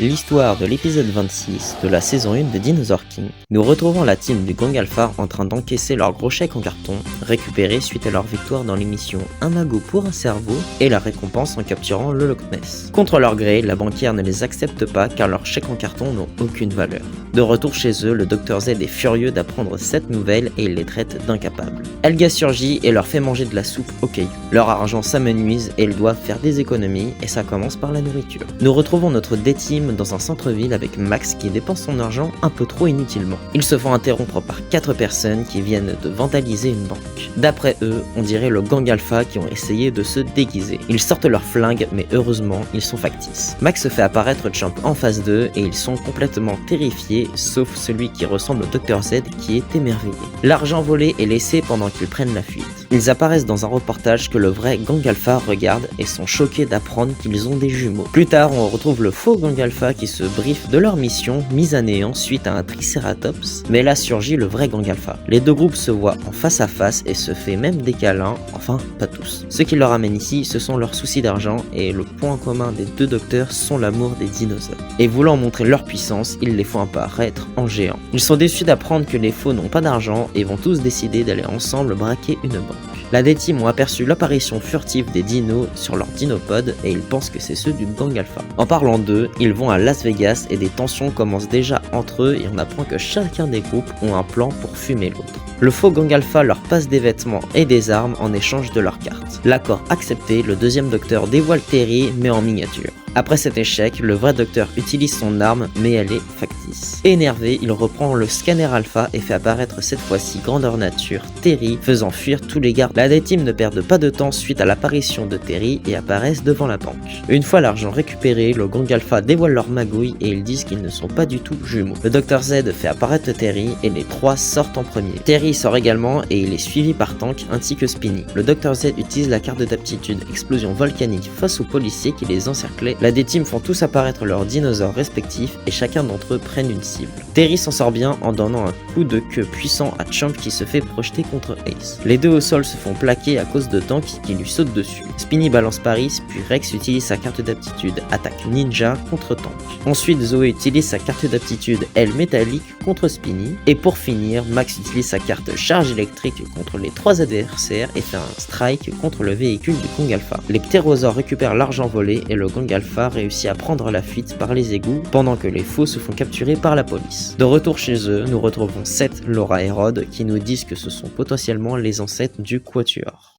L'histoire de l'épisode 26 de la saison 1 de Dinosaur King. Nous retrouvons la team du Gang Alpha en train d'encaisser leur gros chèque en carton, récupéré suite à leur victoire dans l'émission Un magot pour un cerveau et la récompense en capturant le Loch Ness. Contre leur gré, la banquière ne les accepte pas car leurs chèques en carton n'ont aucune valeur. De retour chez eux, le Dr Z est furieux d'apprendre cette nouvelle et il les traite d'incapables. Helga surgit et leur fait manger de la soupe aux cailloux. Leur argent s'amenuise et ils doivent faire des économies et ça commence par la nourriture. Nous retrouvons notre D-Team dans un centre-ville avec Max qui dépense son argent un peu trop inutilement. Ils se font interrompre par 4 personnes qui viennent de vandaliser une banque. D'après eux, on dirait le Gang Alpha qui ont essayé de se déguiser. Ils sortent leurs flingues mais heureusement, ils sont factices. Max se fait apparaître Champ en face d'eux et ils sont complètement terrifiés sauf celui qui ressemble au Dr Z qui est émerveillé. L'argent volé est laissé pendant qu'ils prennent la fuite. Ils apparaissent dans un reportage que le vrai Gang Alpha regarde et sont choqués d'apprendre qu'ils ont des jumeaux. Plus tard, on retrouve le faux Gang Alpha qui se briefe de leur mission mise à néant suite à un Triceratops, mais là surgit le vrai Gang Alpha. Les deux groupes se voient en face à face et se fait même des câlins, enfin pas tous. Ce qui leur amène ici, ce sont leurs soucis d'argent et le point commun des deux docteurs sont l'amour des dinosaures. Et voulant montrer leur puissance, ils les font apparaître en géants. Ils sont déçus d'apprendre que les faux n'ont pas d'argent et vont tous décider d'aller ensemble braquer une banque. La D-Team ont aperçu l'apparition furtive des dinos sur leur dinopod et ils pensent que c'est ceux du Gang Alpha. En parlant d'eux, ils vont à Las Vegas et des tensions commencent déjà entre eux et on apprend que chacun des groupes ont un plan pour fumer l'autre. Le faux Gang Alpha leur passe des vêtements et des armes en échange de leurs cartes. L'accord accepté, le deuxième docteur dévoile Terry mais en miniature. Après cet échec, le vrai docteur utilise son arme mais elle est factice. Énervé, il reprend le scanner alpha et fait apparaître cette fois-ci grandeur nature Terry, faisant fuir tous les gardes. La D-Team ne perd pas de temps suite à l'apparition de Terry et apparaissent devant la banque. Une fois l'argent récupéré, le Gang Alpha dévoile leur magouille et ils disent qu'ils ne sont pas du tout jumeaux. Le Dr Z fait apparaître Terry et les trois sortent en premier. Terry sort également et il est suivi par Tank ainsi que Spinny. Le Dr Z utilise la carte d'aptitude explosion volcanique face aux policiers qui les encerclaient. La D-Team font tous apparaître leurs dinosaures respectifs et chacun d'entre eux prennent une cible. Terry s'en sort bien en donnant un coup de queue puissant à Champ qui se fait projeter contre Ace. Les deux au sol se font plaquer à cause de Tank qui lui saute dessus. Spinny balance Paris, puis Rex utilise sa carte d'aptitude attaque ninja contre Tank. Ensuite Zoé utilise sa carte d'aptitude aile métallique contre Spinny. Et pour finir, Max utilise sa carte charge électrique contre les trois adversaires et fait un strike contre le véhicule du Gang Alpha. Les ptérosaures récupèrent l'argent volé et le Gang Alpha réussit à prendre la fuite par les égouts pendant que les faux se font capturer par la police. De retour chez eux, nous retrouvons Seth, Laura et Rod qui nous disent que ce sont potentiellement les ancêtres du Quatuor.